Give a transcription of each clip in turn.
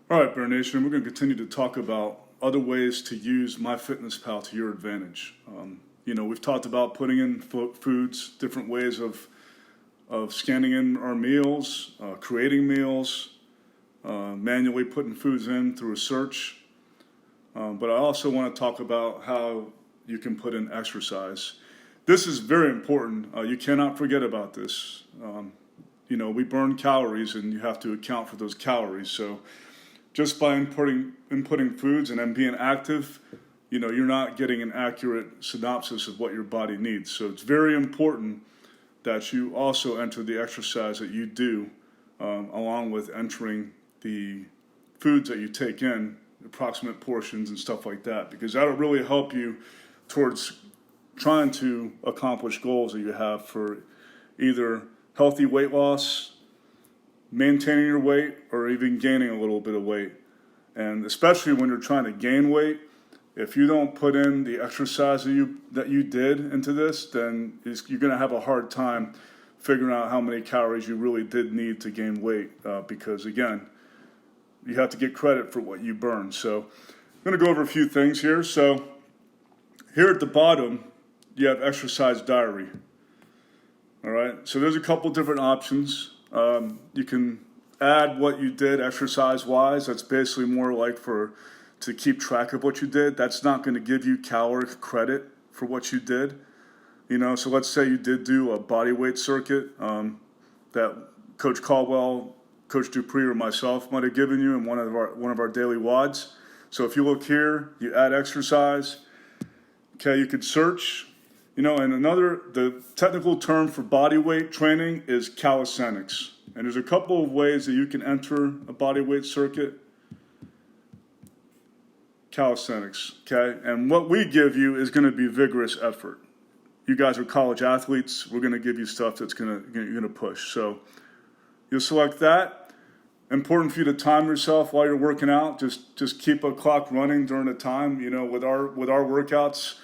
All right, Bear Nation, we're going to continue to talk about other ways to use MyFitnessPal to your advantage. We've talked about putting in foods, different ways of scanning in our meals, creating meals, manually putting foods in through a search. But I also want to talk about how you can put in exercise. This is very important. You cannot forget about this. We burn calories and you have to account for those calories. So just by inputting foods and then being active, you're not getting an accurate synopsis of what your body needs. So it's very important that you also enter the exercise that you do, along with entering the foods that you take in, approximate portions and stuff like that, because that'll really help you towards trying to accomplish goals that you have for either healthy weight loss, maintaining your weight, or even gaining a little bit of weight. And especially when you're trying to gain weight, if you don't put in the exercise that you did into this, then you're going to have a hard time figuring out how many calories you really did need to gain weight, because again, you have to get credit for what you burn. So I'm going to go over a few things here. So here at the bottom, you have exercise diary. All right, so there's a couple different options. You can add what you did exercise-wise. That's basically more like to keep track of what you did. That's not going to give you caloric credit for what you did. So let's say you did do a body weight circuit that Coach Caldwell, Coach Dupree, or myself might have given you in one of our daily WODs. So if you look here, you add exercise. Okay, you could search. And the technical term for body weight training is calisthenics. And there's a couple of ways that you can enter a body weight circuit. Calisthenics, okay? And what we give you is going to be vigorous effort. You guys are college athletes. We're going to give you stuff that's you're going to push. So you'll select that. Important for you to time yourself while you're working out. Just keep a clock running during the time. With our workouts,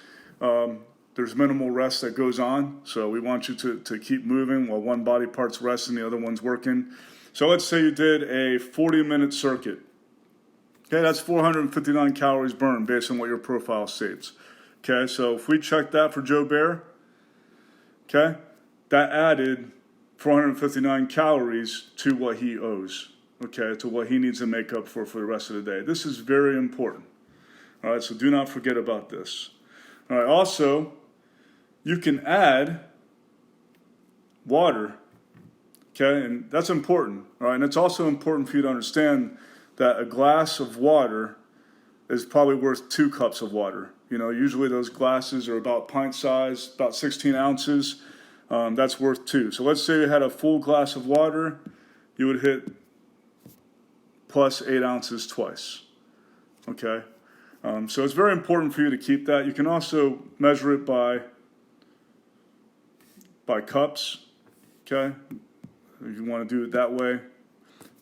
there's minimal rest that goes on. So we want you to keep moving while one body part's resting, the other one's working. So let's say you did a 40-minute circuit. Okay, that's 459 calories burned based on what your profile states. Okay, so if we check that for Joe Bear, okay, that added 459 calories to what he owes, okay, to what he needs to make up for the rest of the day. This is very important. All right, so do not forget about this. All right, also, you can add water, okay, and that's important. All right, and it's also important for you to understand that a glass of water is probably worth 2 cups of water. Usually those glasses are about pint size, about 16 ounces. That's worth 2. So let's say you had a full glass of water, you would hit plus 8 ounces twice. Okay? So it's very important for you to keep that. You can also measure it by cups. Okay? If you want to do it that way,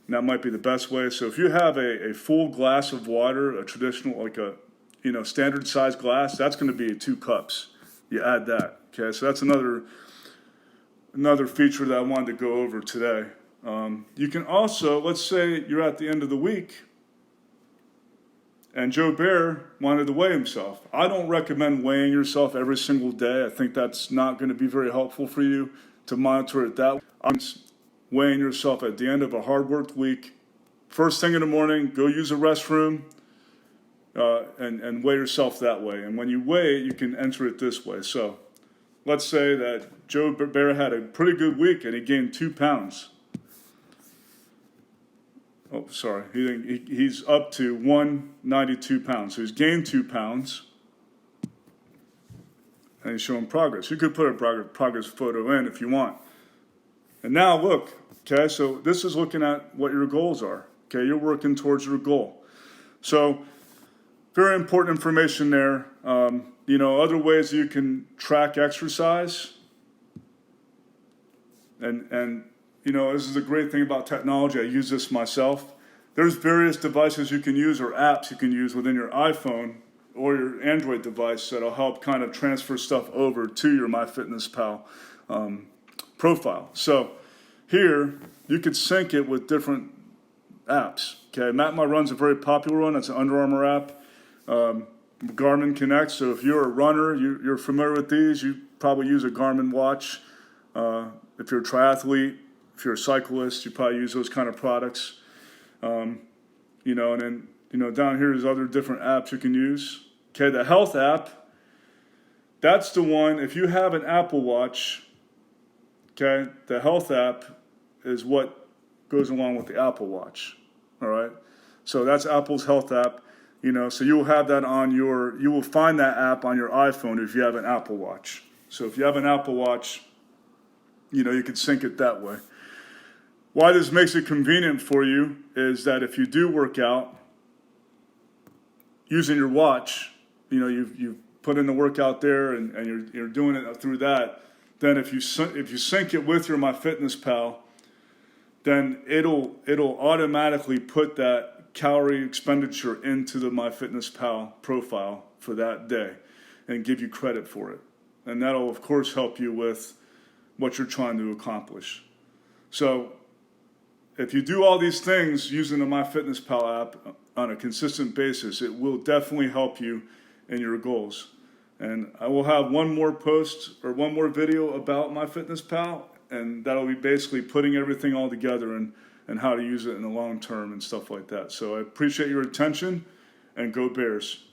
and that might be the best way. So if you have a full glass of water, a traditional, like a standard size glass, that's going to be 2 cups. You add that. Okay, so that's another feature that I wanted to go over today. You can also, let's say you're at the end of the week and Joe Bear wanted to weigh himself. I don't recommend weighing yourself every single day. I think that's not going to be very helpful for you to monitor it that way. I'm weighing yourself at the end of a hard-worked week. First thing in the morning, go use a restroom and weigh yourself that way. And when you weigh it, you can enter it this way. So let's say that Joe Bear had a pretty good week and he gained 2 pounds. Oh, sorry. He's up to 192 pounds. So he's gained 2 pounds. And he's showing progress. You could put a progress photo in if you want. And now look, okay, so this is looking at what your goals are. Okay, you're working towards your goal. So very important information there. Other ways you can track exercise. And this is a great thing about technology. I use this myself. There's various devices you can use or apps you can use within your iPhone or your Android device that'll help kind of transfer stuff over to your MyFitnessPal profile. So here, you could sync it with different apps. Okay, MapMy Run's a very popular one. That's an Under Armour app. Garmin Connect. So if you're a runner, you're familiar with these. You probably use a Garmin watch. If you're a triathlete, if you're a cyclist, you probably use those kind of products. You know, and then, you know, down here there's other different apps you can use. Okay, the health app, that's the one, if you have an Apple Watch, okay, the health app is what goes along with the Apple Watch, all right? So that's Apple's health app, you know, so you will have that on you will find that app on your iPhone if you have an Apple Watch. So if you have an Apple Watch, you know, you can sync it that way. Why this makes it convenient for you is that if you do work out using your watch, you know, you've put in the workout there and you're doing it through that, then if you sync it with your MyFitnessPal, then it'll automatically put that calorie expenditure into the MyFitnessPal profile for that day and give you credit for it. And that'll, of course, help you with what you're trying to accomplish. So if you do all these things using the MyFitnessPal app on a consistent basis, it will definitely help you in your goals. And I will have one more post or one more video about MyFitnessPal, and that'll be basically putting everything all together and how to use it in the long term and stuff like that. So I appreciate your attention, and go Bears.